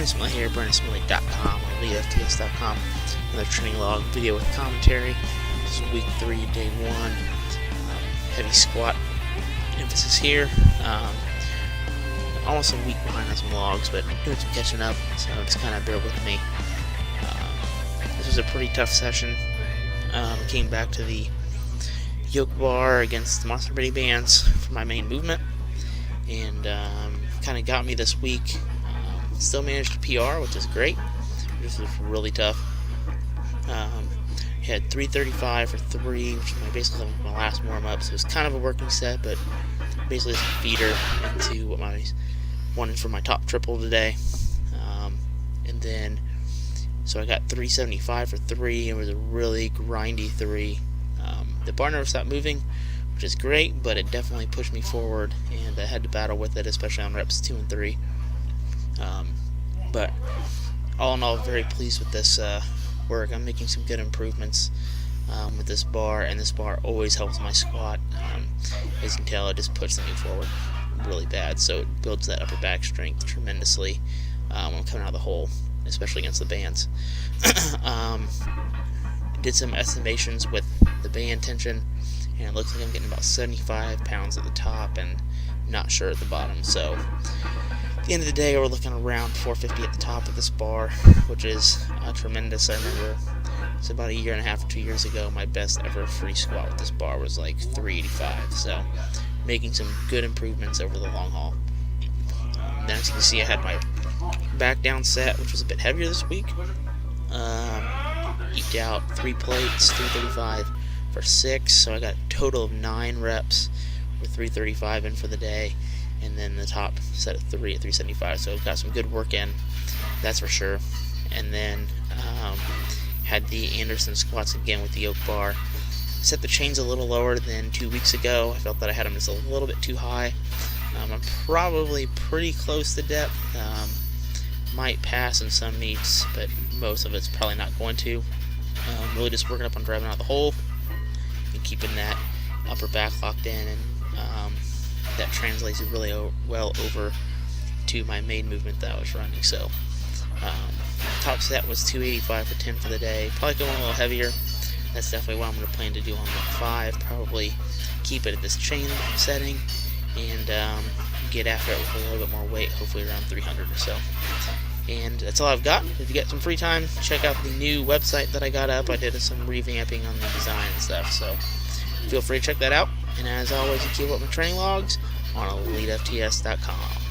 Smitley here, Smitley.com, Elitefts.com. Another training log video with commentary. This is week 3, day 1. Heavy squat emphasis here. Almost a week behind on some logs, but doing some catching up, so just kind of bear with me. This was a pretty tough session. Came back to the yoke bar against the monster body bands for my main movement, and kind of got me this week. Still managed to PR, which is great. This was really tough. Had 335 for 3, which is basically my last warm-up, so it was kind of a working set, but basically just a feeder into what I wanted for my top triple today. And then, so I got 375 for 3, and it was a really grindy 3. The bar never stopped moving, which is great, but it definitely pushed me forward, and I had to battle with it, especially on reps 2 and 3. But all in all, very pleased with this work. I'm making some good improvements with this bar, and this bar always helps my squat. As you can tell, it just pushes me forward really bad, so it builds that upper back strength tremendously when I'm coming out of the hole, especially against the bands. Did some estimations with the band tension, and it looks like I'm getting about 75 pounds at the top and not sure at the bottom. So at the end of the day, we're looking around 450 at the top of this bar, which is tremendous. I remember it's about a year and a half or 2 years ago, my best ever free squat with this bar was like 385. So making some good improvements over the long haul. Then as you can see, I had my back down set, which was a bit heavier this week. Eked out 3 plates, 335 for 6, so I got a total of 9 reps with 335 in for the day, and then the top set of 3 at 375, so I've got some good work in, that's for sure. And then had the Anderson squats again with the yoke bar. Set the chains a little lower than 2 weeks ago. I felt that I had them just a little bit too high. I'm probably pretty close to depth. Might pass in some meets, but most of it's probably not going to. Really just working up on driving out of the hole and keeping that upper back locked in, and that translates really well over to my main movement that I was running. So top set was 285 for 10 for the day. Probably going a little heavier. That's definitely what I'm going to plan to do on week 5. Probably keep it at this chain setting and get after it with a little bit more weight, hopefully around 300 or so. And that's all I've got. If you get some free time, check out the new website that I got up. I did some revamping on the design and stuff, so feel free to check that out. And as always, you keep up my training logs on Elitefts.com.